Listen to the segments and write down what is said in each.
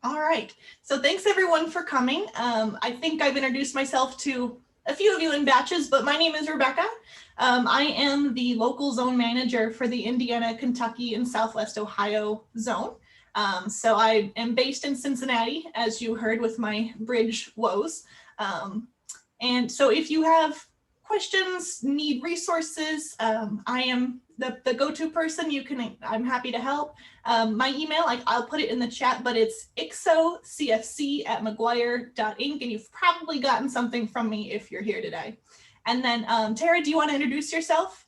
All right. So thanks everyone for coming. I think I've introduced myself to a few of you in batches, but my name is Rebecca. I am the local zone manager for the Indiana, Kentucky, and Southwest Ohio zone. So I am based in Cincinnati, as you heard with my bridge woes. And so if you have questions, need resources, I am the go-to person. I'm happy to help. My email, I'll put it in the chat, but it's iksocfc@mcguire.inc, and you've probably gotten something from me if you're here today. And then Tara, do you want to introduce yourself?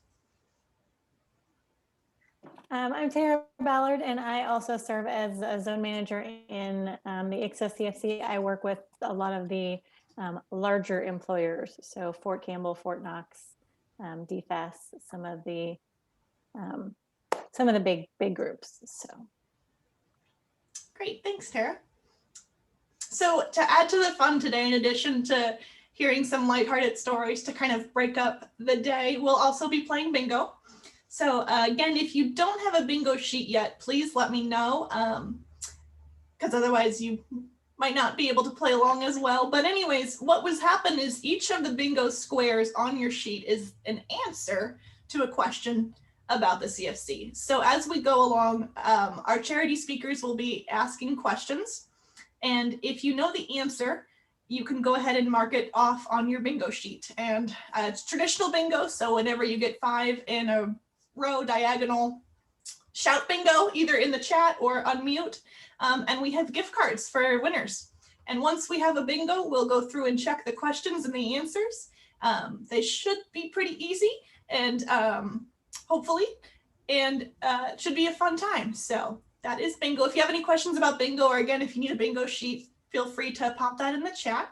I'm Tara Ballard, and I also serve as a zone manager in the IKSO CFC. I work with a lot of the larger employers, so Fort Campbell, Fort Knox, DFAS, some of the big groups. So great, thanks, Tara. So to add to the fun today, in addition to hearing some lighthearted stories to kind of break up the day, we'll also be playing bingo. So again, if you don't have a bingo sheet yet, please let me know, because otherwise you might not be able to play along as well. But anyways, what was happened is each of the bingo squares on your sheet is an answer to a question about the CFC. So as we go along, our charity speakers will be asking questions. And if you know the answer, you can go ahead and mark it off on your bingo sheet. And it's traditional bingo, so whenever you get 5 in a row diagonal, shout bingo either in the chat or unmute. And we have gift cards for winners. And once we have a bingo, we'll go through and check the questions and the answers. They should be pretty easy and hopefully, and it should be a fun time. So that is bingo. If you have any questions about bingo, or again, if you need a bingo sheet, feel free to pop that in the chat.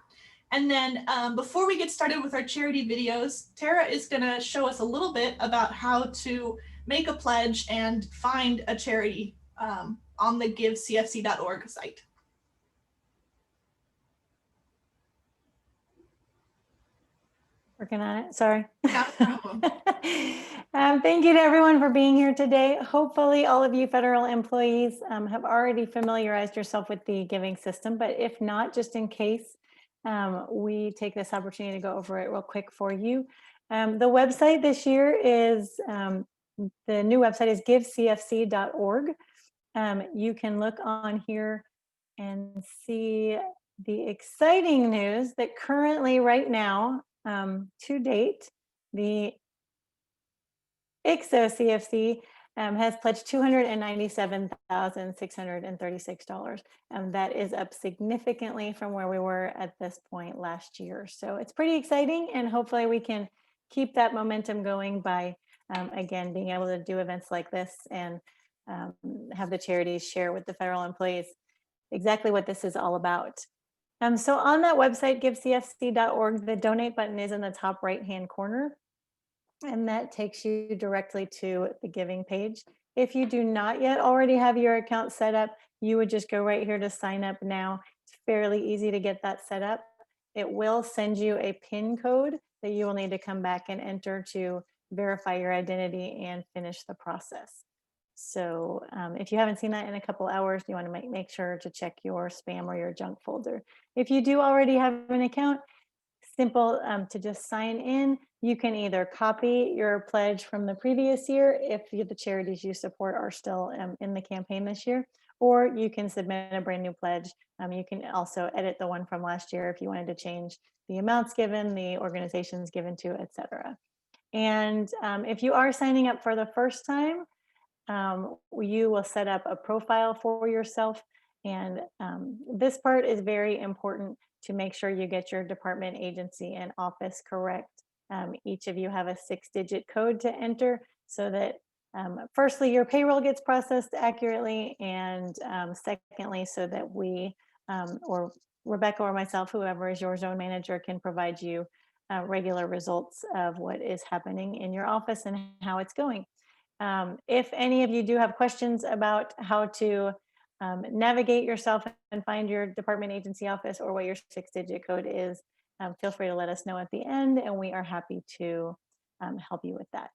And then before we get started with our charity videos, Tara is gonna show us a little bit about how to make a pledge and find a charity on the givecfc.org site. working on it, sorry. No problem. Thank you to everyone for being here today. Hopefully all of you federal employees have already familiarized yourself with the giving system, but if not, just in case, we take this opportunity to go over it real quick for you. The website this year is, the new website is givecfc.org. You can look on here and see the exciting news that currently right now, to date, the IKSO CFC has pledged $297,636. That is up significantly from where we were at this point last year. So it's pretty exciting, and hopefully we can keep that momentum going by, again, being able to do events like this and have the charities share with the federal employees exactly what this is all about. So on that website, givecfc.org, the donate button is in the top right-hand corner, and that takes you directly to the giving page. If you do not yet already have your account set up, you would just go right here to sign up now. It's fairly easy to get that set up. It will send you a PIN code that you will need to come back and enter to verify your identity and finish the process. So if you haven't seen that in a couple hours, you want to make sure to check your spam or your junk folder. If you do already have an account, simple to just sign in. You can either copy your pledge from the previous year if the charities you support are still in the campaign this year, or you can submit a brand new pledge. You can also edit the one from last year if you wanted to change the amounts given, the organizations given to, etc. And if you are signing up for the first time, you will set up a profile for yourself. And this part is very important to make sure you get your department, agency, and office correct. Each of you have a 6-digit code to enter so that firstly, your payroll gets processed accurately, and secondly, so that we, or Rebecca or myself, whoever is your zone manager, can provide you regular results of what is happening in your office and how it's going. If any of you do have questions about how to navigate yourself and find your department, agency, office, or what your 6-digit code is, feel free to let us know at the end, and we are happy to help you with that.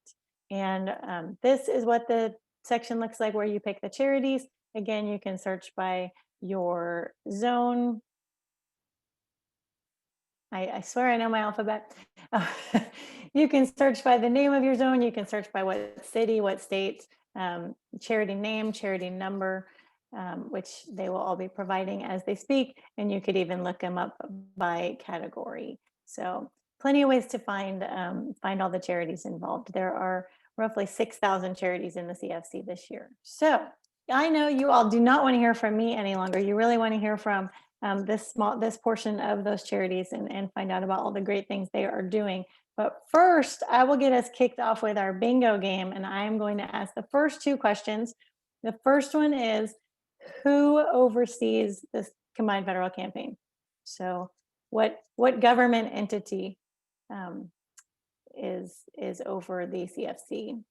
And this is what the section looks like where you pick the charities. Again, you can search by your zone. I swear I know my alphabet. You can search by the name of your zone. You can search by what city, what state, charity name, charity number, which they will all be providing as they speak. And you could even look them up by category. So plenty of ways to find all the charities involved. There are roughly 6,000 charities in the CFC this year. So I know you all do not want to hear from me any longer. You really want to hear from this portion of those charities and find out about all the great things they are doing. But first, I will get us kicked off with our bingo game, and I'm going to ask the first two questions. The first one is, who oversees this combined federal campaign? So what government entity is over the CFC?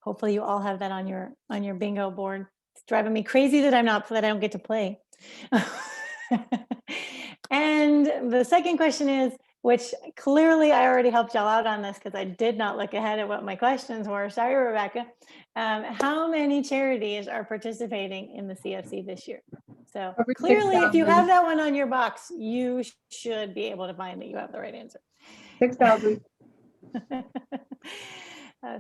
Hopefully you all have that on your bingo board. It's driving me crazy that I don't get to play. And the second question is, which clearly I already helped y'all out on this because I did not look ahead at what my questions were. Sorry, Rebecca. How many charities are participating in the CFC this year? So Over clearly, if you 6,000. have that one on your box, you should be able to find that you have the right answer. 6,000.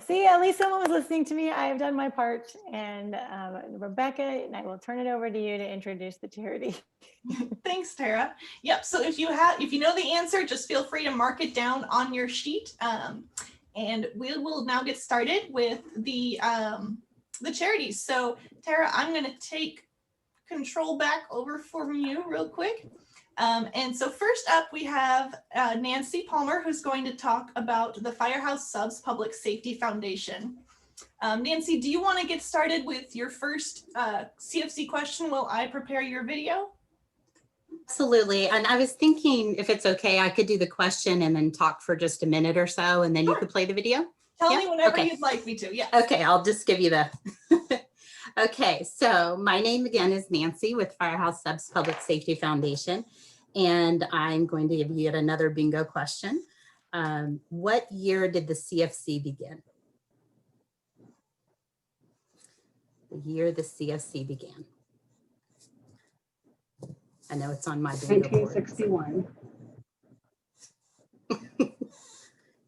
See, at least someone was listening to me. I have done my part. And Rebecca, and I will turn it over to you to introduce the charity. Thanks, Tara. Yep. So if you know the answer, just feel free to mark it down on your sheet. And we will now get started with the charities. So Tara, I'm going to take control back over from you real quick. And so first up, we have Nancy Palmer, who's going to talk about the Firehouse Subs Public Safety Foundation. Nancy, do you want to get started with your first CFC question while I prepare your video? Absolutely. And I was thinking, if it's okay, I could do the question and then talk for just a minute or so, and then you could play the video. Tell Yeah? me whenever Okay. you'd like me to. Yeah. Okay, I'll just give you the. Okay, so my name again is Nancy with Firehouse Subs Public Safety Foundation, and I'm going to give you yet another bingo question. What year did the CFC begin? The year the CFC began. I know it's on my bingo board. 1961.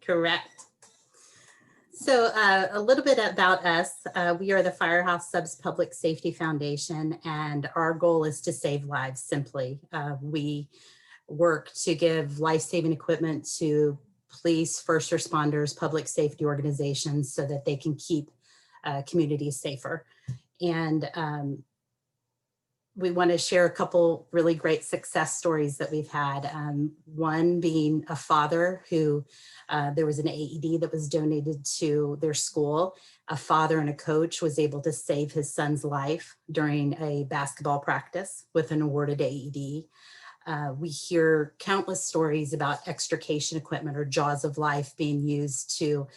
Correct. So a little bit about us. We are the Firehouse Subs Public Safety Foundation, and our goal is to save lives simply. We work to give life-saving equipment to police, first responders, public safety organizations so that they can keep communities safer. And we want to share a couple really great success stories that we've had. One being a father who, there was an AED that was donated to their school. A father and a coach was able to save his son's life during a basketball practice with an awarded AED. We hear countless stories about extrication equipment or jaws of life being used to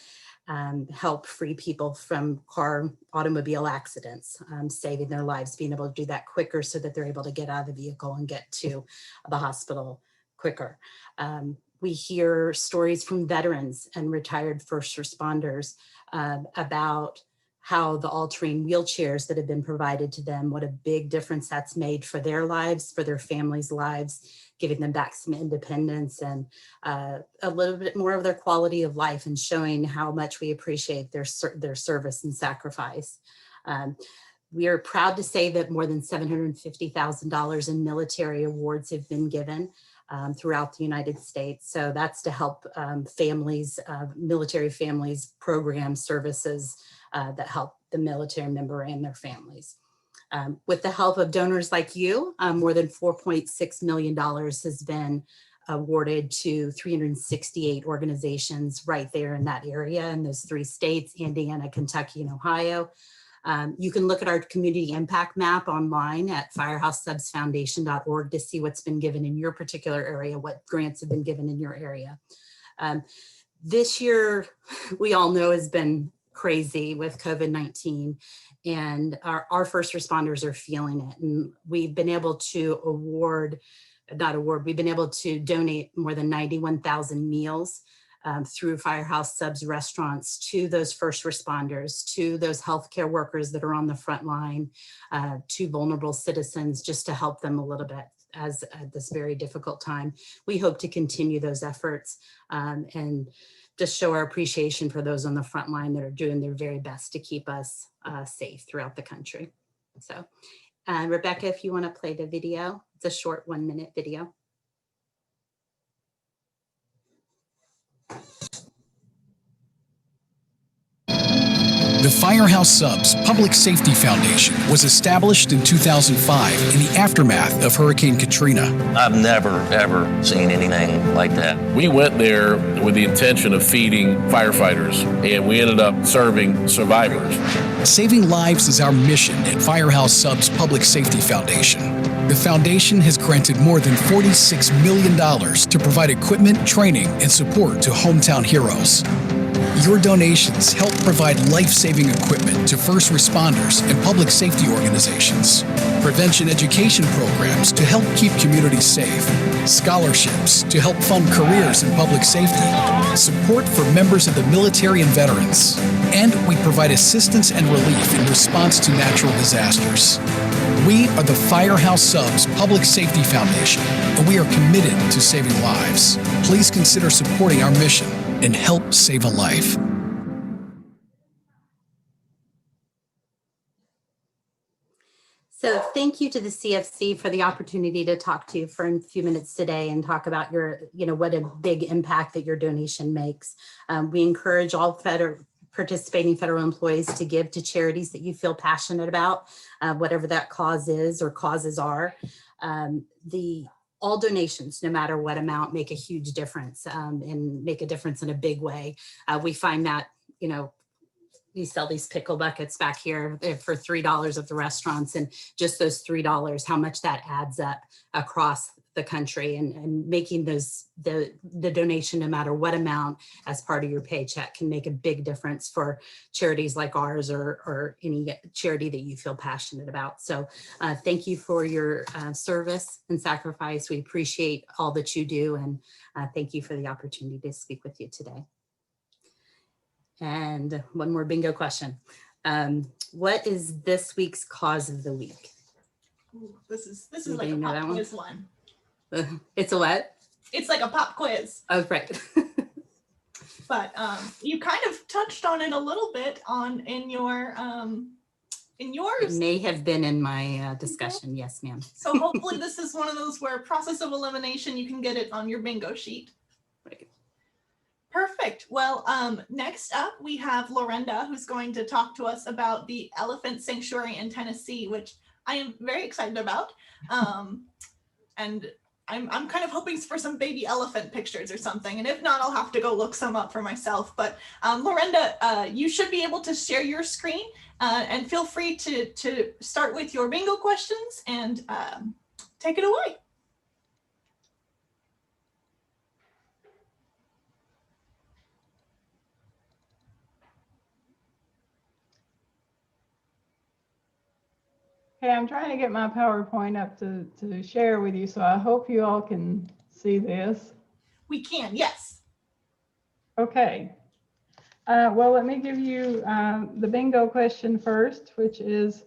help free people from automobile accidents, saving their lives, being able to do that quicker so that they're able to get out of the vehicle and get to the hospital quicker. We hear stories from veterans and retired first responders about how the all-terrain wheelchairs that have been provided to them, what a big difference that's made for their lives, for their families' lives, giving them back some independence and a little bit more of their quality of life, and showing how much we appreciate their service and sacrifice. We are proud to say that more than $750,000 in military awards have been given throughout the United States. So that's to help families, military families, program services that help the military member and their families. With the help of donors like you, more than $4.6 million has been awarded to 368 organizations right there in that area in those 3 states, Indiana, Kentucky, and Ohio. You can look at our community impact map online at firehousesubsfoundation.org to see what's been given in your particular area, what grants have been given in your area. This year, we all know, has been crazy with COVID-19, and our first responders are feeling it. And we've been able to we've been able to donate more than 91,000 meals through Firehouse Subs restaurants to those first responders, to those healthcare workers that are on the front line, to vulnerable citizens, just to help them a little bit as at this very difficult time. We hope to continue those efforts and just show our appreciation for those on the front line that are doing their very best to keep us safe throughout the country. So Rebecca, if you want to play the video, it's a short 1-minute video. The Firehouse Subs Public Safety Foundation was established in 2005 in the aftermath of Hurricane Katrina. I've never, ever seen anything like that. We went there with the intention of feeding firefighters, and we ended up serving survivors. Saving lives is our mission at Firehouse Subs Public Safety Foundation. The foundation has granted more than $46 million to provide equipment, training, and support to hometown heroes. Your donations help provide life-saving equipment to first responders and public safety organizations, prevention education programs to help keep communities safe, scholarships to help fund careers in public safety, support for members of the military and veterans, and we provide assistance and relief in response to natural disasters. We are the Firehouse Subs Public Safety Foundation, and we are committed to saving lives. Please consider supporting our mission and help save a life. So thank you to the CFC for the opportunity to talk to you for a few minutes today and talk about your, what a big impact that your donation makes. We encourage all participating federal employees to give to charities that you feel passionate about, whatever that cause is or causes are. All donations, no matter what amount, make a huge difference and make a difference in a big way. We find that, we sell these pickle buckets back here for $3 at the restaurants, and just those $3, how much that adds up across the country, and making the donation, no matter what amount, as part of your paycheck can make a big difference for charities like ours or any charity that you feel passionate about. So thank you for your service and sacrifice. We appreciate all that you do, and thank you for the opportunity to speak with you today. And one more bingo question. What is this week's cause of the week? Ooh, this is like a pop quiz one. It's a what? It's like a pop quiz. Oh, right. But you kind of touched on it a little bit in yours. It may have been in my discussion. Yes, ma'am. So hopefully this is one of those where process of elimination, you can get it on your bingo sheet. Right. Perfect. Well, next up we have Lorenda, who's going to talk to us about the elephant sanctuary in Tennessee, which I am very excited about. And I'm kind of hoping for some baby elephant pictures or something. And if not, I'll have to go look some up for myself. But Lorenda, you should be able to share your screen and feel free to start with your bingo questions and take it away. Hey, I'm trying to get my PowerPoint up to share with you, so I hope you all can see this. We can, yes. Okay. Well, let me give you the bingo question first, which is,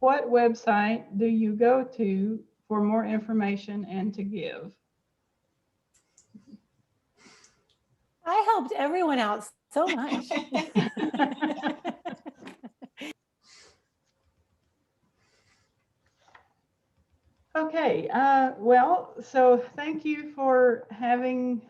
what website do you go to for more information and to give? I helped everyone out so much. Okay, well, so thank you for having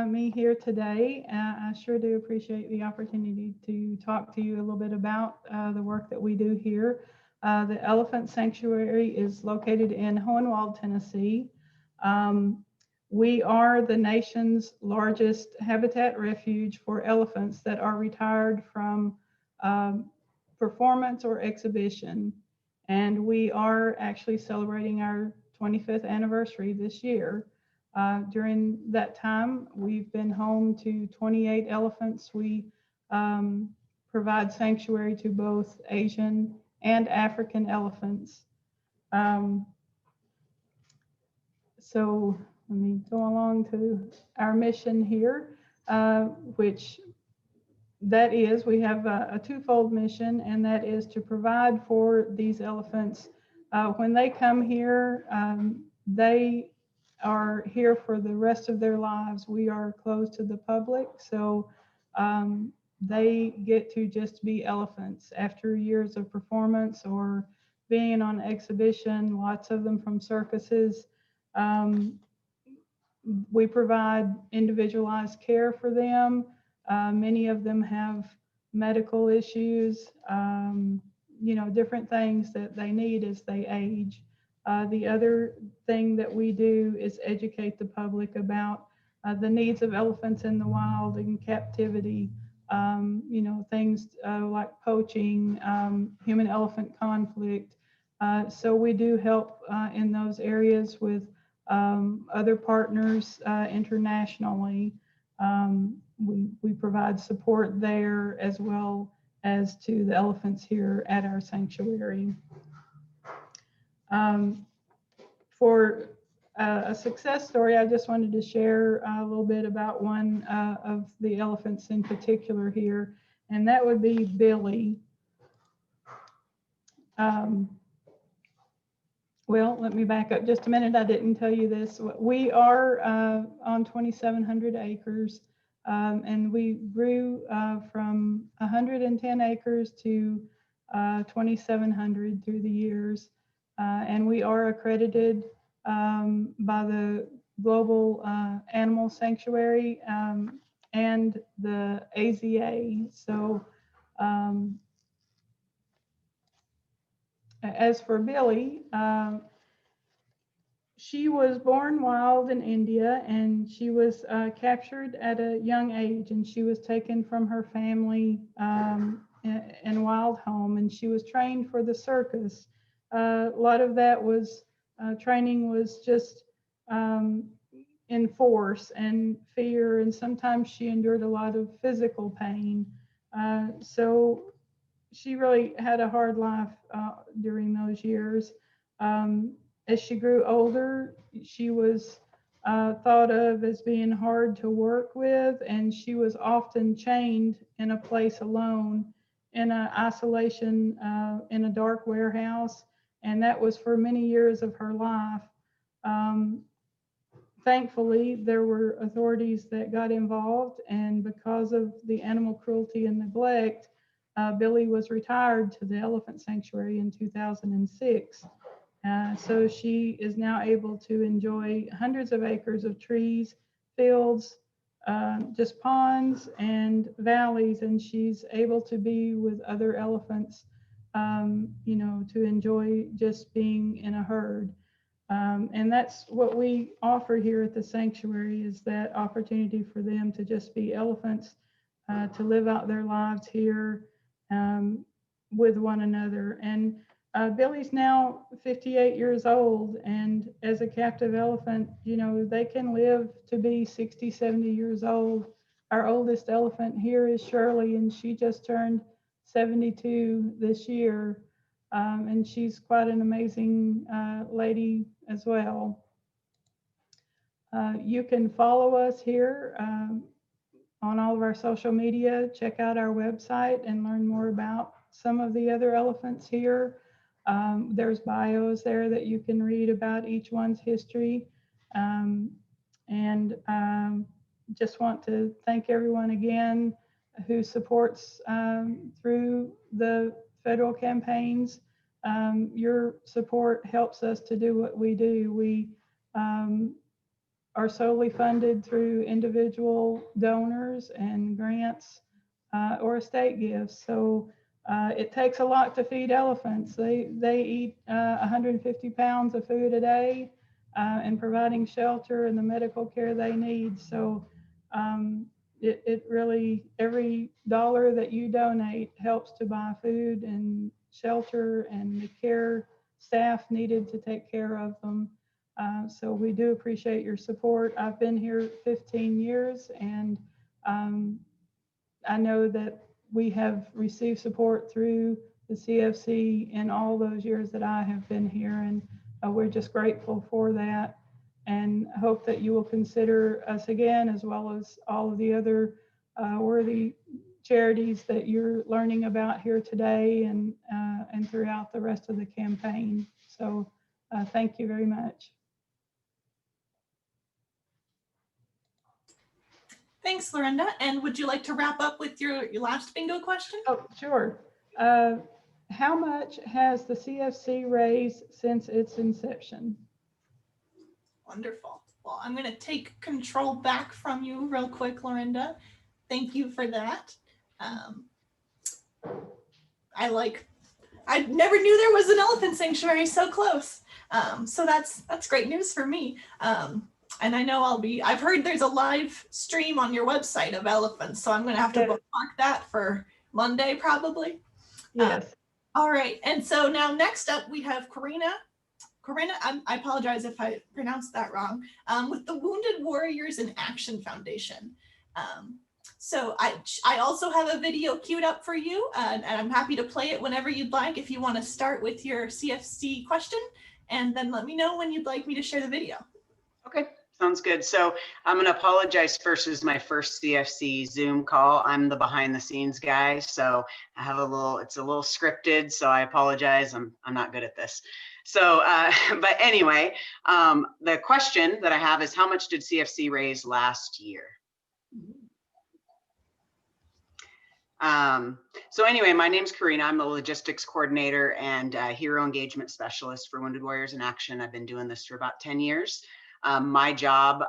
me here today. I sure do appreciate the opportunity to talk to you a little bit about the work that we do here. The Elephant Sanctuary is located in Hohenwald, Tennessee. We are the nation's largest habitat refuge for elephants that are retired from performance or exhibition. And we are actually celebrating our 25th anniversary this year. During that time, we've been home to 28 elephants. We provide sanctuary to both Asian and African elephants. So let me go along to our mission here. which that is, we have a twofold mission, and that is to provide for these elephants. When they come here, they are here for the rest of their lives. We are closed to the public, so they get to just be elephants after years of performance or being on exhibition, lots of them from circuses. We provide individualized care for them. Many of them have medical issues, different things that they need as they age. The other thing that we do is educate the public about the needs of elephants in the wild and captivity. Things like poaching, human-elephant conflict. So we do help in those areas with other partners internationally. We provide support there as well as to the elephants here at our sanctuary. For a success story, I just wanted to share a little bit about one of the elephants in particular here, and that would be Billy. Well, let me back up just a minute. I didn't tell you this. We are on 2,700 acres, and we grew from 110 acres to 2,700 through the years. And we are accredited by the Global Animal Sanctuary and the AZA. So as for Billy, she was born wild in India, and she was captured at a young age, and she was taken from her family in wild home, and she was trained for the circus. A lot of that was training was just in force and fear, and sometimes she endured a lot of physical pain. So she really had a hard life during those years. As she grew older, she was thought of as being hard to work with, and she was often chained in a place alone, in an isolation, in a dark warehouse, and that was for many years of her life. Thankfully, there were authorities that got involved, and because of the animal cruelty and neglect, Billy was retired to the elephant sanctuary in 2006. So she is now able to enjoy hundreds of acres of trees, fields, just ponds and valleys, and she's able to be with other elephants, to enjoy just being in a herd. And that's what we offer here at the sanctuary, is that opportunity for them to just be elephants, to live out their lives here with one another. And Billy's now 58 years old, and as a captive elephant, they can live to be 60, 70 years old. Our oldest elephant here is Shirley, and she just turned 72 this year. And she's quite an amazing lady as well. You can follow us here on all of our social media. Check out our website and learn more about some of the other elephants here. There's bios there that you can read about each one's history. Just want to thank everyone again who supports through the federal campaigns. Your support helps us to do what we do. We are solely funded through individual donors and grants or estate gifts. So it takes a lot to feed elephants. They eat 150 pounds of food a day, and providing shelter and the medical care they need. So it really, every dollar that you donate helps to buy food and shelter and the care staff needed to take care of them. So we do appreciate your support. I've been here 15 years, and I know that we have received support through the CFC in all those years that I have been here, and we're just grateful for that. and hope that you will consider us again, as well as all of the other worthy charities that you're learning about here today and throughout the rest of the campaign. So thank you very much. Thanks, Lorinda. And would you like to wrap up with your last bingo question? Oh, sure. How much has the CFC raised since its inception? Wonderful. Well, I'm going to take control back from you real quick, Lorinda. Thank you for that. I never knew there was an elephant sanctuary so close. So that's great news for me. And I know I've heard there's a live stream on your website of elephants, so I'm going to have to bookmark that for Monday probably. Yes. All right. And so now next up we have Karina, I apologize if I pronounced that wrong, with the Wounded Warriors in Action Foundation. So I also have a video queued up for you, and I'm happy to play it whenever you'd like if you want to start with your CFC question, and then let me know when you'd like me to share the video. Okay, sounds good. So I'm going to apologize first. This is my first CFC Zoom call. I'm the behind the scenes guy, so I have it's a little scripted, so I apologize. I'm not good at this. So, but anyway, the question that I have is, how much did CFC raise last year? So anyway, my name's Karina. I'm the logistics coordinator and hero engagement specialist for Wounded Warriors in Action. I've been doing this for about 10 years. My job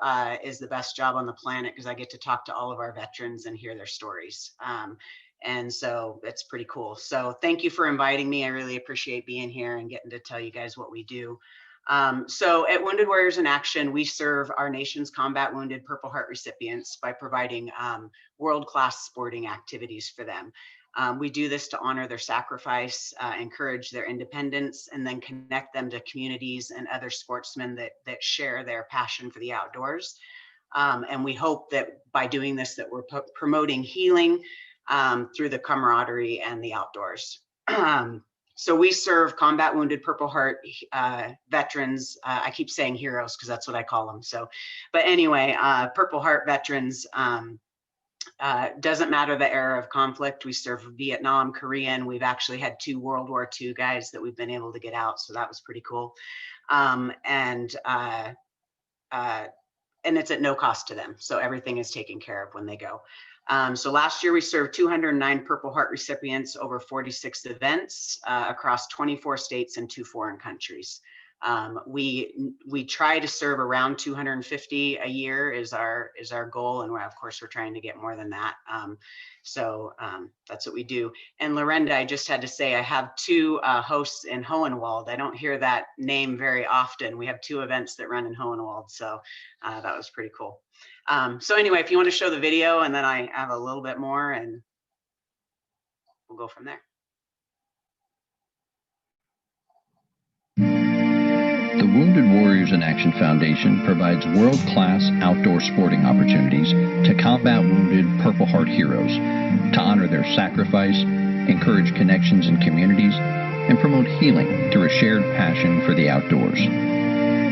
is the best job on the planet because I get to talk to all of our veterans and hear their stories. And so it's pretty cool. So thank you for inviting me. I really appreciate being here and getting to tell you guys what we do. So at Wounded Warriors in Action, we serve our nation's combat wounded Purple Heart recipients by providing world-class sporting activities for them. We do this to honor their sacrifice, encourage their independence, and then connect them to communities and other sportsmen that share their passion for the outdoors. And we hope that by doing this, that we're promoting healing through the camaraderie and the outdoors. So we serve combat wounded Purple Heart veterans. I keep saying heroes because that's what I call them. So, but anyway, Purple Heart veterans, doesn't matter the era of conflict. We serve Vietnam, Korean. We've actually had 2 World War II guys that we've been able to get out. So that was pretty cool. And it's at no cost to them. So everything is taken care of when they go. So last year we served 209 Purple Heart recipients over 46 events across 24 states and 2 foreign countries. We try to serve around 250 a year is our goal, and of course we're trying to get more than that. So that's what we do. And Lorinda, I just had to say I have 2 hosts in Hohenwald. I don't hear that name very often. We have 2 events that run in Hohenwald, so that was pretty cool. So anyway, if you want to show the video, and then I have a little bit more, and we'll go from there. The Wounded Warriors in Action Foundation provides world-class outdoor sporting opportunities to combat wounded Purple Heart heroes, to honor their sacrifice, encourage connections in communities, and promote healing through a shared passion for the outdoors.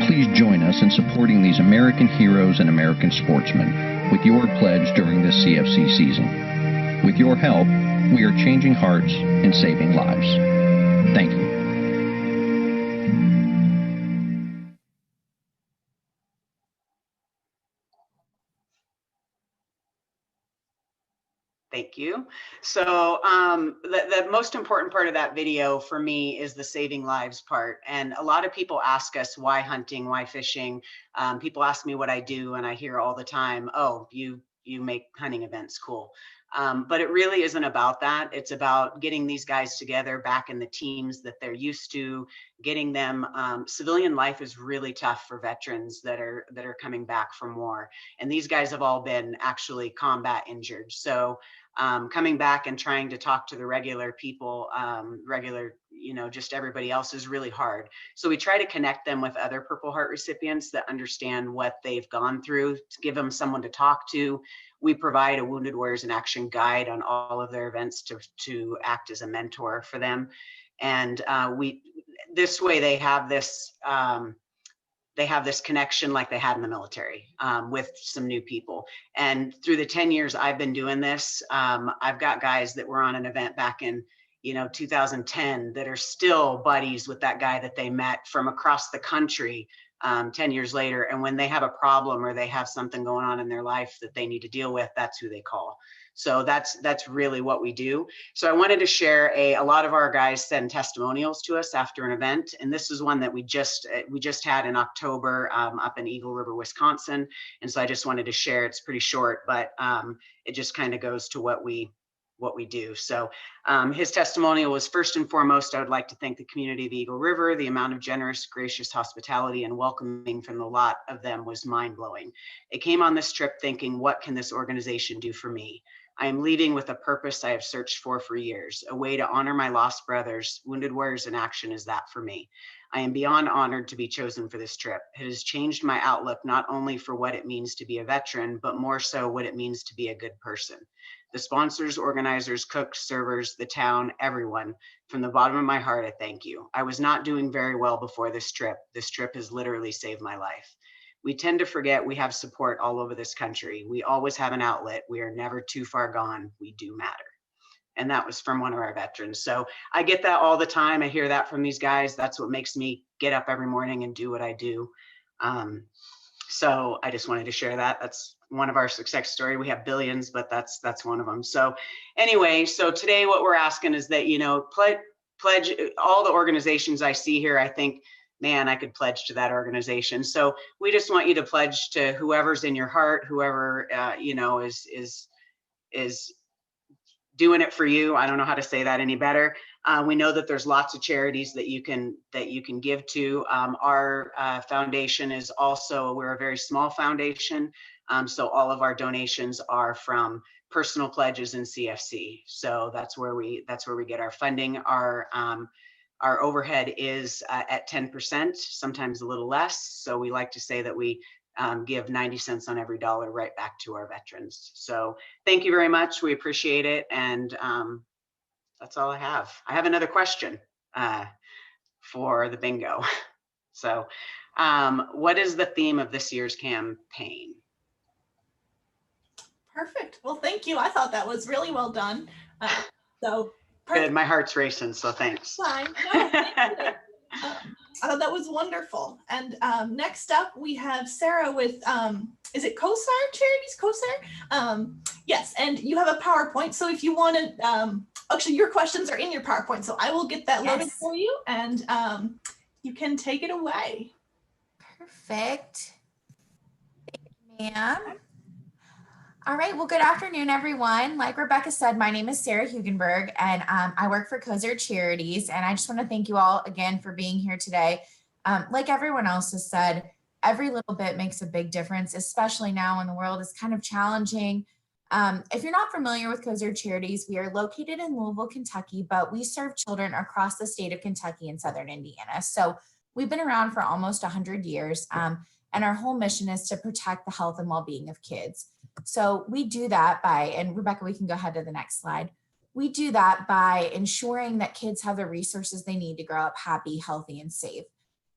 Please join us in supporting these American heroes and American sportsmen with your pledge during this CFC season. With your help, we are changing hearts and saving lives. Thank you. Thank you. So the most important part of that video for me is the saving lives part. And a lot of people ask us, why hunting, why fishing? People ask me what I do, and I hear all the time, oh, you make hunting events, cool. But it really isn't about that. It's about getting these guys together back in the teams that they're used to, getting them. Civilian life is really tough for veterans that are coming back from war. And these guys have all been actually combat injured. So coming back and trying to talk to the regular people, just everybody else is really hard. So we try to connect them with other Purple Heart recipients that understand what they've gone through, to give them someone to talk to. We provide a Wounded Warriors in Action guide on all of their events to act as a mentor for them. And this way they have this they have this connection like they had in the military with some new people. And through the 10 years I've been doing this, I've got guys that were on an event back in 2010 that are still buddies with that guy that they met from across the country 10 years later. And when they have a problem or they have something going on in their life that they need to deal with, that's who they call. So that's really what we do. So I wanted to share a lot of our guys send testimonials to us after an event. And this is one that we just had in October up in Eagle River, Wisconsin. And so I just wanted to share. It's pretty short, but it just kind of goes to what we do. So his testimonial was, first and foremost, I would like to thank the community of Eagle River. The amount of generous, gracious hospitality and welcoming from the lot of them was mind-blowing. I came on this trip thinking, what can this organization do for me? I am leading with a purpose I have searched for years, a way to honor my lost brothers. Wounded Warriors in Action is that for me. I am beyond honored to be chosen for this trip. It has changed my outlook, not only for what it means to be a veteran, but more so what it means to be a good person. The sponsors, organizers, cooks, servers, the town, everyone, from the bottom of my heart, I thank you. I was not doing very well before this trip. This trip has literally saved my life. We tend to forget we have support all over this country. We always have an outlet. We are never too far gone. We do matter. And that was from one of our veterans. So I get that all the time. I hear that from these guys. That's what makes me get up every morning and do what I do. So I just wanted to share that. That's one of our success story. We have billions, but that's one of them. So anyway, so today what we're asking is that, pledge all the organizations I see here. I think, man, I could pledge to that organization. So we just want you to pledge to whoever's in your heart, whoever, is doing it for you. I don't know how to say that any better. We know that there's lots of charities that you can give to. Our foundation is also, we're a very small foundation. So all of our donations are from personal pledges and CFC. So that's where we get our funding. Our overhead is at 10%, sometimes a little less. So we like to say that we give 90 cents on every dollar right back to our veterans. So thank you very much. We appreciate it. And that's all I have. I have another question for the bingo. So what is the theme of this year's campaign? Perfect. Well, thank you. I thought that was really well done. So perfect. Good. My heart's racing, so thanks. Fine. No, thank you. I thought that was wonderful. And next up, we have Sarah with, is it COSAR Charities? COSAR? Yes, and you have a PowerPoint. So if you want to, actually, your questions are in your PowerPoint. So I will get that loaded for you, and you can take it away. Perfect. Thank you, ma'am. All right, well, good afternoon, everyone. Like Rebecca said, my name is Sarah Hugenberg, and I work for COSAR Charities, and I just want to thank you all again for being here today. Like everyone else has said, every little bit makes a big difference, especially now when the world is kind of challenging. If you're not familiar with COSAR Charities, we are located in Louisville, Kentucky, but we serve children across the state of Kentucky and Southern Indiana. So we've been around for almost 100 years, and our whole mission is to protect the health and well-being of kids. So we do that by, and Rebecca, we can go ahead to the next slide. We do that by ensuring that kids have the resources they need to grow up happy, healthy, and safe.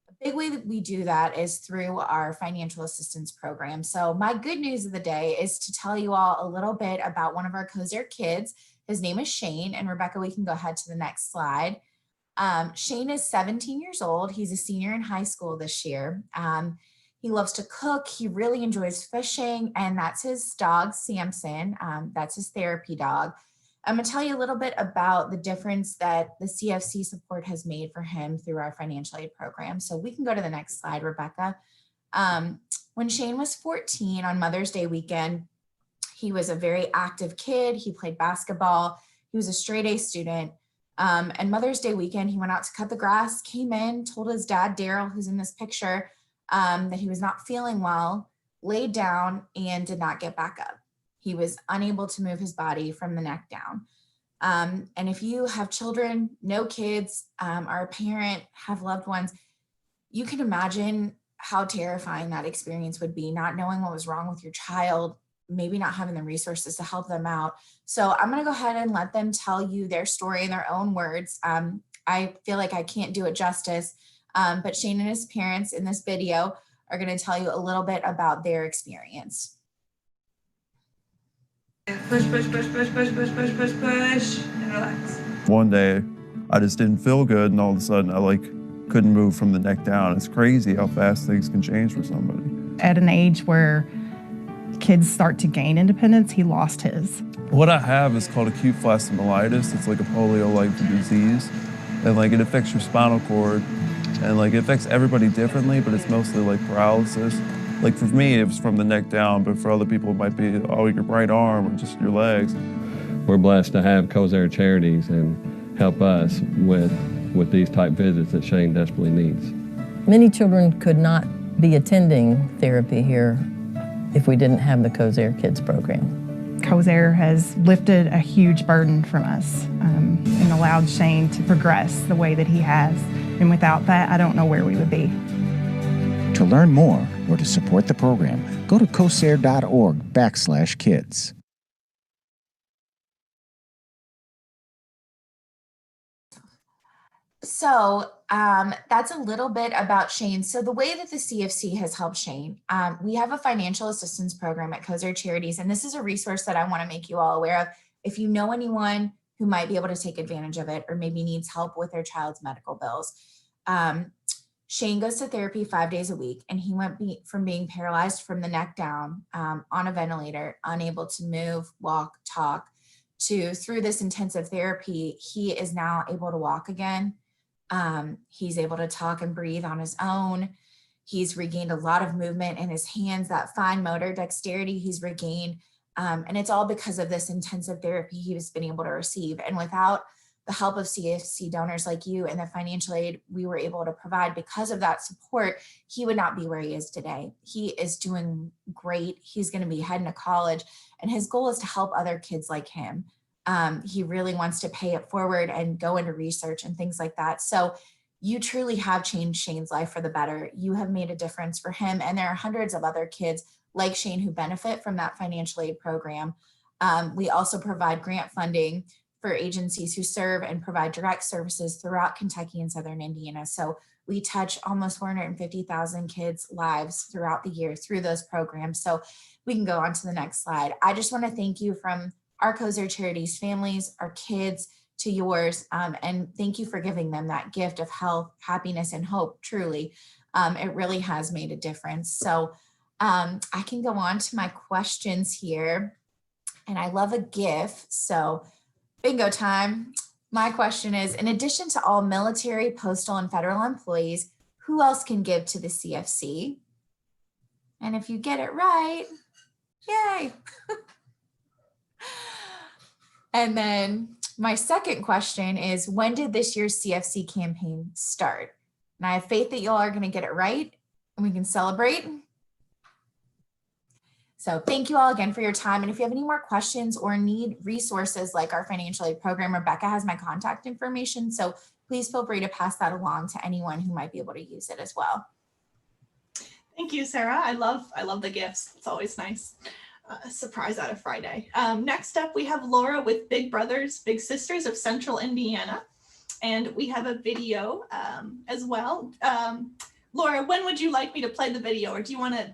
A big way that we do that is through our financial assistance program. So my good news of the day is to tell you all a little bit about one of our COSAR kids. His name is Shane, and Rebecca, we can go ahead to the next slide. Shane is 17 years old. He's a senior in high school this year. He loves to cook. He really enjoys fishing, and that's his dog, Samson. That's his therapy dog. I'm going to tell you a little bit about the difference that the CFC support has made for him through our financial aid program. So we can go to the next slide, Rebecca. When Shane was 14 on Mother's Day weekend, he was a very active kid. He played basketball. He was a straight A student. And Mother's Day weekend, he went out to cut the grass, came in, told his dad, Daryl, who's in this picture, that he was not feeling well, laid down, and did not get back up. He was unable to move his body from the neck down. And if you have children, no kids, are a parent, have loved ones, you can imagine how terrifying that experience would be, not knowing what was wrong with your child, maybe not having the resources to help them out. So I'm going to go ahead and let them tell you their story in their own words. I feel like I can't do it justice. But Shane and his parents in this video are going to tell you a little bit about their experience. Push, push, push, push, push, push, push, push, push, and relax. One day, I just didn't feel good, and all of a sudden, I couldn't move from the neck down. It's crazy how fast things can change for somebody. At an age where kids start to gain independence, he lost his. What I have is called acute flaccomyelitis. It's like a polio-like disease, and it affects your spinal cord, and it affects everybody differently, but it's mostly paralysis. For me, it was from the neck down, but for other people, it might be your right arm or just your legs. We're blessed to have COSAIR Charities and help us with these type visits that Shane desperately needs. Many children could not be attending therapy here if we didn't have the COSAIR Kids program. COSAIR has lifted a huge burden from us and allowed Shane to progress the way that he has. And without that, I don't know where we would be. To learn more or to support the program, go to cosair.org/kids. So that's a little bit about Shane. So the way that the CFC has helped Shane, we have a financial assistance program at COSAIR Charities, and this is a resource that I want to make you all aware of. If you know anyone who might be able to take advantage of it or maybe needs help with their child's medical bills, Shane goes to therapy 5 days a week, and he went from being paralyzed from the neck down on a ventilator, unable to move, walk, talk, to through this intensive therapy, he is now able to walk again. He's able to talk and breathe on his own. He's regained a lot of movement in his hands, that fine motor dexterity he's regained. And it's all because of this intensive therapy he's been able to receive. And without the help of CFC donors like you and the financial aid we were able to provide because of that support, he would not be where he is today. He is doing great. He's going to be heading to college, and his goal is to help other kids like him. He really wants to pay it forward and go into research and things like that. So you truly have changed Shane's life for the better. You have made a difference for him. And there are hundreds of other kids like Shane who benefit from that financial aid program. We also provide grant funding for agencies who serve and provide direct services throughout Kentucky and Southern Indiana. So we touch almost 450,000 kids' lives throughout the year through those programs. So we can go on to the next slide. I just want to thank you from our COSAIR Charities families, our kids, to yours, and thank you for giving them that gift of health, happiness, and hope. Truly, it really has made a difference. So I can go on to my questions here, and I love a GIF. So bingo time. My question is, in addition to all military, postal, and federal employees, who else can give to the CFC? And if you get it right, yay. And then my second question is, when did this year's CFC campaign start? And I have faith that you all are going to get it right and we can celebrate. So thank you all again for your time. And if you have any more questions or need resources like our financial aid program, Rebecca has my contact information. So please feel free to pass that along to anyone who might be able to use it as well. Thank you, Sarah. I love the gifts. It's always nice. Surprise out of Friday. Next up, we have Laura with Big Brothers, Big Sisters of Central Indiana. And we have a video as well. Laura, when would you like me to play the video, or do you want to?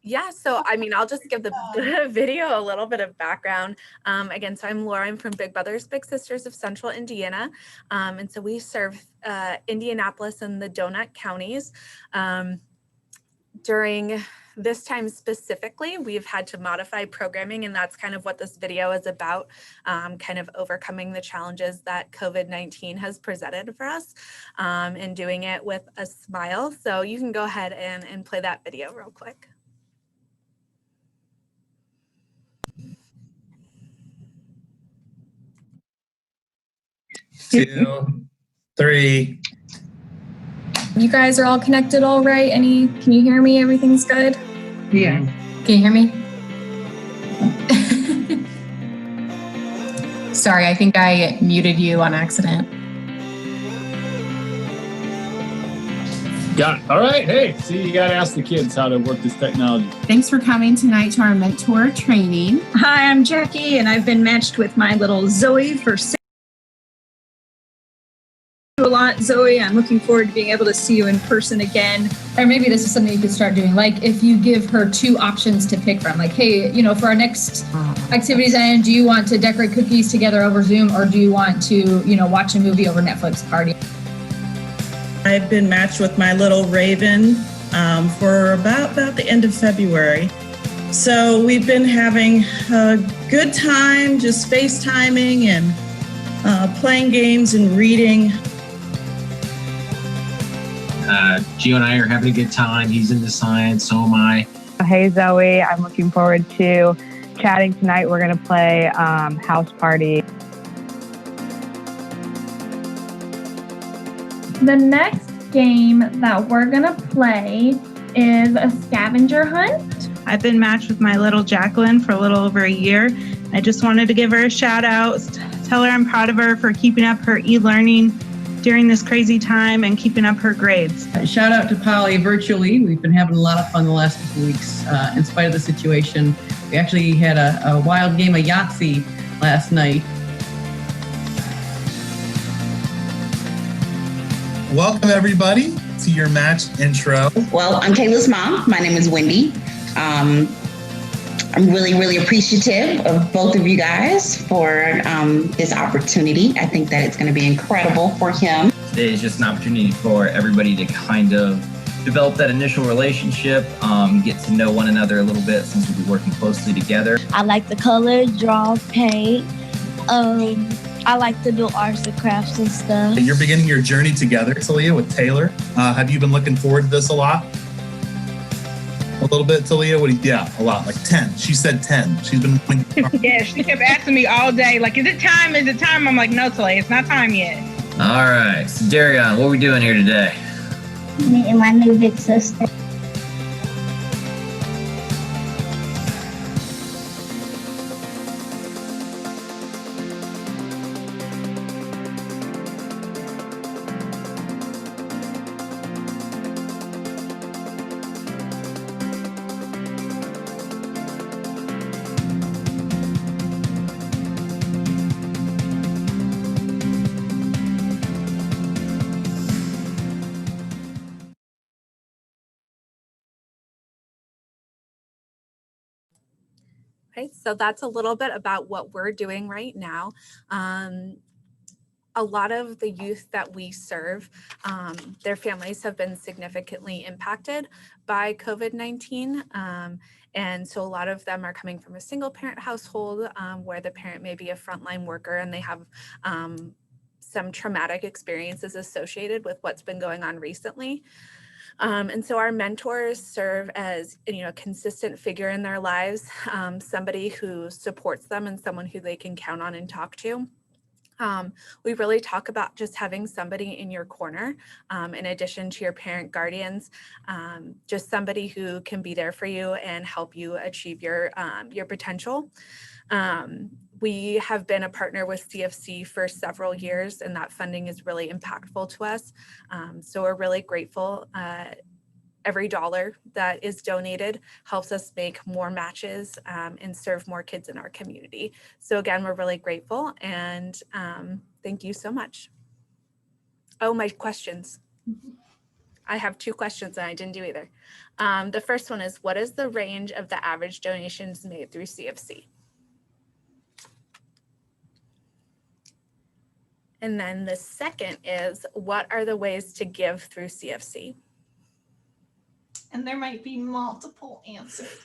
Yeah, so I mean, I'll just give the video a little bit of background. Again, so I'm Laura, I'm from Big Brothers Big Sisters of Central Indiana. And so we serve Indianapolis and the Donut counties. During this time specifically, we've had to modify programming, and that's kind of what this video is about, kind of overcoming the challenges that COVID-19 has presented for us, and doing it with a smile. So you can go ahead and play that video real quick. 2, 3. You guys are all connected all right? Can you hear me? Everything's good? Yeah. Can you hear me? Sorry, I think I muted you on accident. Got it. All right. Hey, see, you got to ask the kids how to work this technology. Thanks for coming tonight to our mentor training. Hi, I'm Jackie, and I've been matched with my little Zoe for 6 a lot, Zoe. I'm looking forward to being able to see you in person again. Or maybe this is something you could start doing. Like if you give her 2 options to pick from, like, hey, you know, for our next activities, and do you want to decorate cookies together over Zoom, or do you want to, you know, watch a movie over Netflix party? I've been matched with my little Raven for about the end of February. So we've been having a good time, just FaceTiming and playing games and reading. Gio and I are having a good time. He's into science, so am I. Hey Zoe, I'm looking forward to chatting tonight. We're going to play House Party. The next game that we're gonna play is a scavenger hunt. I've been matched with my little Jacqueline for a little over a year. I just wanted to give her a shout out, tell her I'm proud of her for keeping up her e-learning during this crazy time and keeping up her grades. Shout out to Polly virtually. We've been having a lot of fun the last couple of weeks in spite of the situation. We actually had a wild game of Yahtzee last night. Welcome everybody to your match intro. Well, I'm Kayla's mom. My name is Wendy. I'm really appreciative of both of you guys for this opportunity. I think that it's going to be incredible for him. Today is just an opportunity for everybody to kind of develop that initial relationship, get to know one another a little bit since we'll be working closely together. I like the colors, draw, paint. I like to do arts and crafts and stuff. You're beginning your journey together, Talia, with Taylor. Have you been looking forward to this a lot? A little bit, Talia? Yeah, a lot, like 10. She said 10. She's been Yeah, she kept asking me all day, like, is it time? Is it time? I'm like, no, Talia, it's not time yet. All right, so Darion, what are we doing here today? Meeting my new big sister. Okay, so that's a little bit about what we're doing right now. A lot of the youth that we serve, their families have been significantly impacted by COVID-19. And so a lot of them are coming from a single parent household where the parent may be a frontline worker and they have some traumatic experiences associated with what's been going on recently. And so our mentors serve as, you know, a consistent figure in their lives, somebody who supports them and someone who they can count on and talk to. We really talk about just having somebody in your corner, in addition to your parent guardians, just somebody who can be there for you and help you achieve your potential. We have been a partner with CFC for several years, and that funding is really impactful to us. So we're really grateful. Every dollar that is donated helps us make more matches and serve more kids in our community. So again, we're really grateful, and thank you so much. Oh, my questions. I have 2 questions and I didn't do either. The first one is, what is the range of the average donations made through CFC? And then the second is, what are the ways to give through CFC? And there might be multiple answers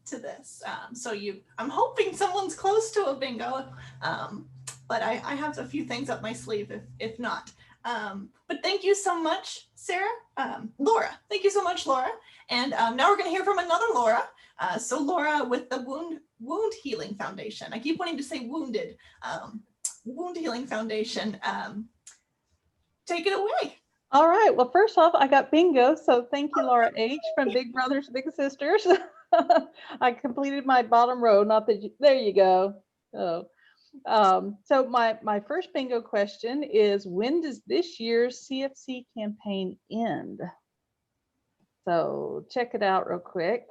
to this. I'm hoping someone's close to a bingo, but I have a few things up my sleeve if not. But thank you so much, Sarah. Laura, thank you so much, Laura. And now we're gonna hear from another Laura. So Laura with the Wound Healing Foundation. I keep wanting to say wounded. Wound Healing Foundation. Take it away. All right. Well, first off, I got bingo. So thank you, Laura H. from Big Brothers Big Sisters. I completed my bottom row. Not that there you go. Oh. So my first bingo question is, when does this year's CFC campaign end? So check it out real quick.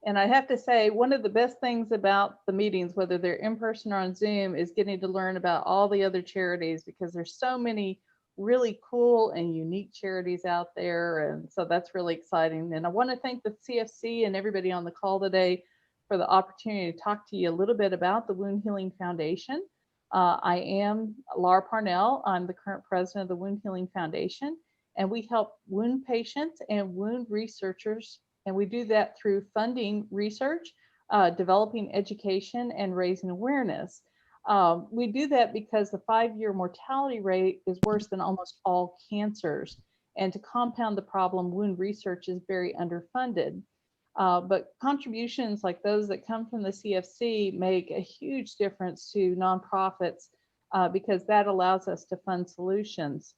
And I have to say, one of the best things about the meetings, whether they're in person or on Zoom, is getting to learn about all the other charities, because there's so many really cool and unique charities out there. And so that's really exciting. And I want to thank the CFC and everybody on the call today for the opportunity to talk to you a little bit about the Wound Healing Foundation. I am Laura Parnell. I'm the current president of the Wound Healing Foundation, and we help wound patients and wound researchers. And we do that through funding research, developing education, and raising awareness. We do that because the 5-year mortality rate is worse than almost all cancers. And to compound the problem, wound research is very underfunded. But contributions like those that come from the CFC make a huge difference to nonprofits because that allows us to fund solutions.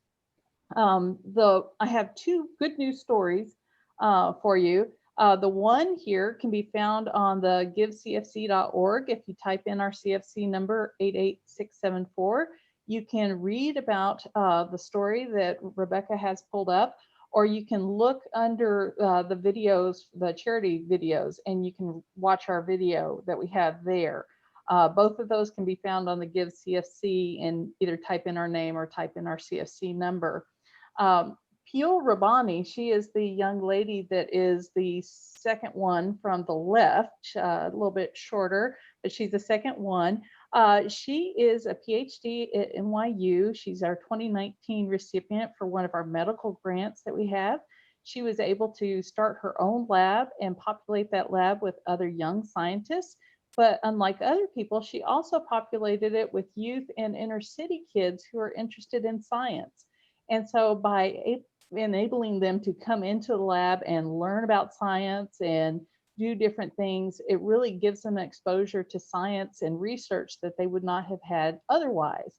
I have 2 good news stories for you. The one here can be found on the givecfc.org. If you type in our CFC number 88674, you can read about the story that Rebecca has pulled up, or you can look under the videos, the charity videos, and you can watch our video that we have there. Both of those can be found on the Give CFC, and either type in our name or type in our CFC number. Peel Rabani, she is the young lady that is the second one from the left, a little bit shorter, but she's the second one. She is a PhD at NYU. She's our 2019 recipient for one of our medical grants that we have. She was able to start her own lab and populate that lab with other young scientists. But unlike other people, she also populated it with youth and inner city kids who are interested in science. And so by enabling them to come into the lab and learn about science and do different things, it really gives them exposure to science and research that they would not have had otherwise.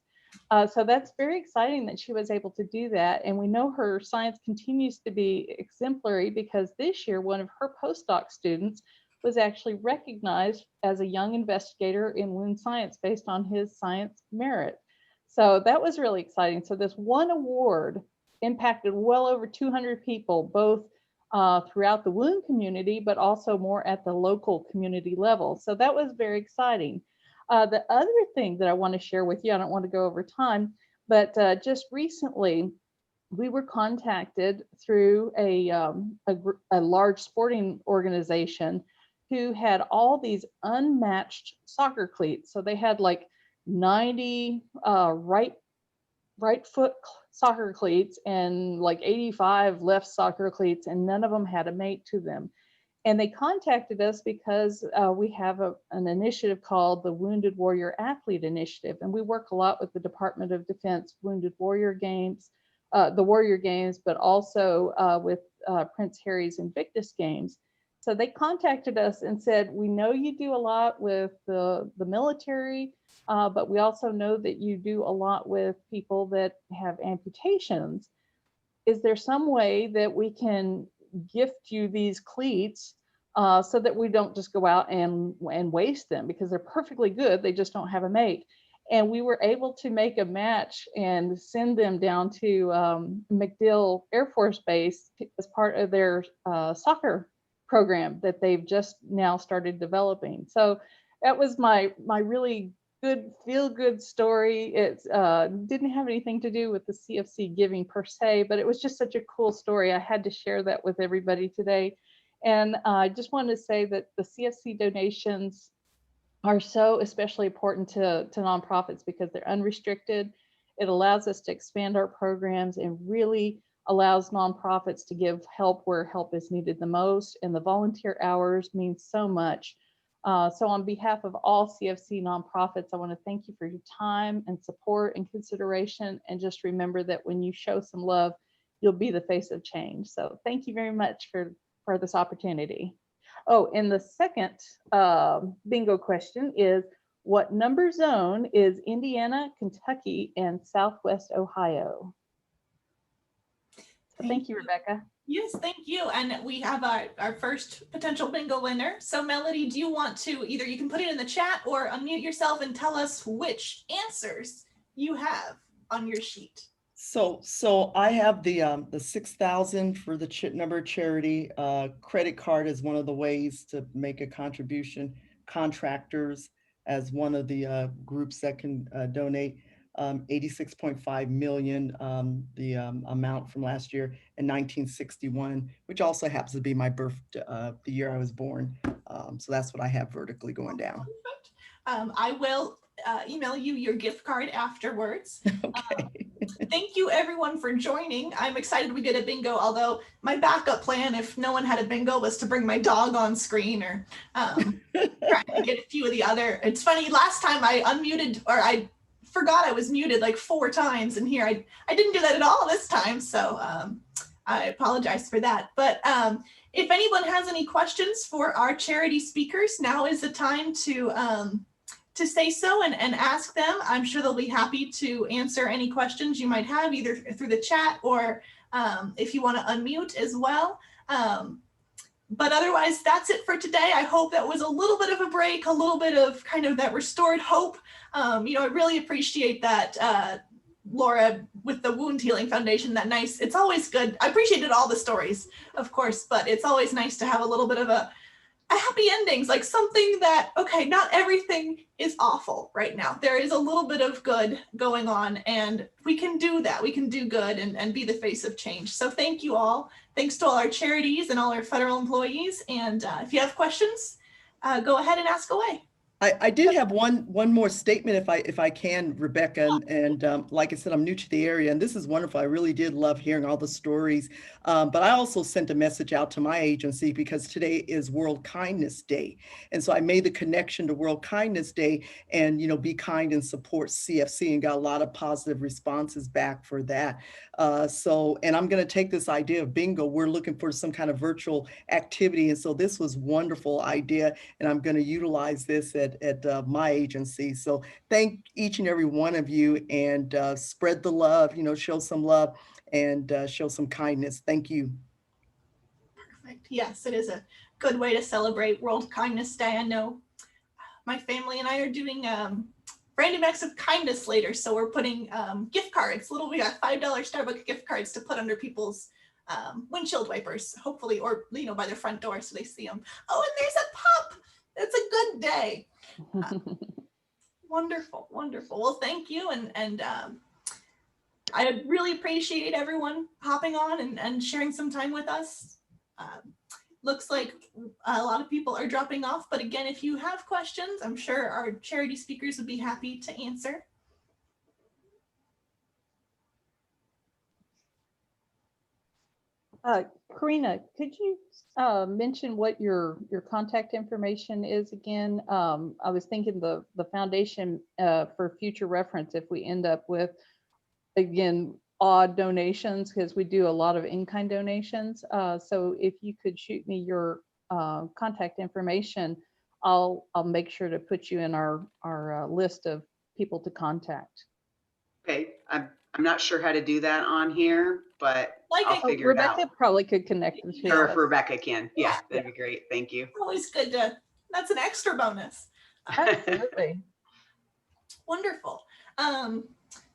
So that's very exciting that she was able to do that. And we know her science continues to be exemplary because this year, one of her postdoc students was actually recognized as a young investigator in wound science based on his science merit. So that was really exciting. So this one award impacted well over 200 people, both throughout the wound community, but also more at the local community level. So that was very exciting. The other thing that I want to share with you, I don't want to go over time, but just recently, we were contacted through a large sporting organization who had all these unmatched soccer cleats. So they had like 90 right foot soccer cleats and like 85 left soccer cleats, and none of them had a mate to them. And they contacted us because we have an initiative called the Wounded Warrior Athlete Initiative. And we work a lot with the Department of Defense Wounded Warrior Games, the Warrior Games, but also with Prince Harry's Invictus Games. So they contacted us and said, we know you do a lot with the military, but we also know that you do a lot with people that have amputations. Is there some way that we can gift you these cleats so that we don't just go out and waste them, because they're perfectly good, they just don't have a mate? And we were able to make a match and send them down to MacDill Air Force Base as part of their soccer program that they've just now started developing. So that was my really good feel-good story. It didn't have anything to do with the CFC giving per se, but it was just such a cool story. I had to share that with everybody today. And I just wanted to say that the CFC donations are so especially important to nonprofits because they're unrestricted. It allows us to expand our programs and really allows nonprofits to give help where help is needed the most. And the volunteer hours mean so much. So on behalf of all CFC nonprofits, I want to thank you for your time and support and consideration. And just remember that when you show some love, you'll be the face of change. So thank you very much for this opportunity. Oh, and the second bingo question is, what number zone is Indiana, Kentucky, and Southwest Ohio? So thank you, Rebecca. Yes, thank you. And we have our first potential bingo winner. So Melody, do you want to either, you can put it in the chat or unmute yourself and tell us which answers you have on your sheet? So I have the 6,000 for the number charity. Credit card is one of the ways to make a contribution. Contractors as one of the groups that can donate. 86.5 million, the amount from last year, and 1961, which also happens to be my birthday, the year I was born. So that's what I have vertically going down. I will email you your gift card afterwards. Okay. Thank you everyone for joining. I'm excited we did a bingo, although my backup plan, if no one had a bingo, was to bring my dog on screen or try to get a few of the other. It's funny, last time I unmuted, or I forgot I was muted like 4 times, and here I didn't do that at all this time. So I apologize for that. But if anyone has any questions for our charity speakers, now is the time to say so and ask them. I'm sure they'll be happy to answer any questions you might have, either through the chat or if you want to unmute as well. But otherwise, that's it for today. I hope that was a little bit of a break, a little bit of kind of that restored hope. You know, I really appreciate that, Laura, with the Wound Healing Foundation, that nice, it's always good. I appreciated all the stories, of course, but it's always nice to have a little bit of a happy endings, like something that, okay, not everything is awful right now. There is a little bit of good going on, and we can do that. We can do good and be the face of change. So thank you all. Thanks to all our charities and all our federal employees. And if you have questions, go ahead and ask away. I did have one more statement, if I can, Rebecca, and like I said, I'm new to the area, and this is wonderful. I really did love hearing all the stories, but I also sent a message out to my agency because today is World Kindness Day, and so I made the connection to World Kindness Day, and you know, be kind and support CFC, and got a lot of positive responses back for that. And I'm going to take this idea of bingo. We're looking for some kind of virtual activity, and so this was a wonderful idea, and I'm going to utilize this at my agency. So thank each and every one of you, and spread the love, you know, show some love and show some kindness. Thank you. Perfect. Yes, it is a good way to celebrate World Kindness Day. I know my family and I are doing random acts of kindness later. So we're putting gift cards, we got $5 Starbucks gift cards to put under people's windshield wipers, hopefully, or, you know, by their front door so they see them. Oh, and there's a pup. It's a good day. Wonderful, wonderful. Well, thank you. And I really appreciate everyone hopping on and sharing some time with us. Looks like a lot of people are dropping off, but again, if you have questions, I'm sure our charity speakers would be happy to answer. Karina, could you mention what your contact information is again? I was thinking the foundation for future reference, if we end up with, again, odd donations, because we do a lot of in-kind donations. So if you could shoot me your contact information, I'll make sure to put you in our list of people to contact. Okay, I'm not sure how to do that on here, but I'll figure it out. Rebecca probably could connect the two. Sure, if Rebecca can. Yeah, that'd be great. Thank you. Always good to, that's an extra bonus. Absolutely. Wonderful.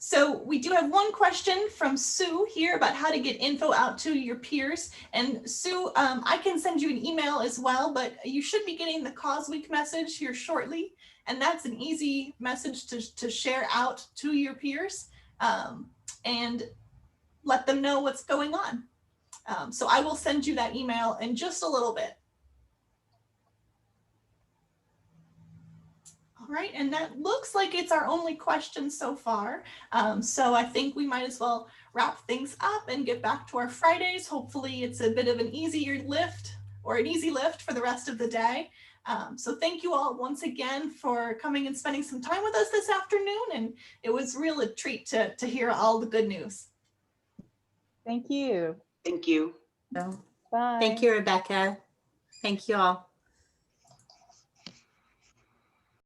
So we do have one question from Sue here about how to get info out to your peers. And Sue, I can send you an email as well, but you should be getting the Cause Week message here shortly. And that's an easy message to share out to your peers and let them know what's going on. So I will send you that email in just a little bit. All right, and that looks like it's our only question so far. So I think we might as well wrap things up and get back to our Fridays. Hopefully it's a bit of an easier lift or an easy lift for the rest of the day. So thank you all once again for coming and spending some time with us this afternoon. And it was really a treat to hear all the good news. Thank you. Thank you. Bye. Thank you, Rebecca. Thank you all.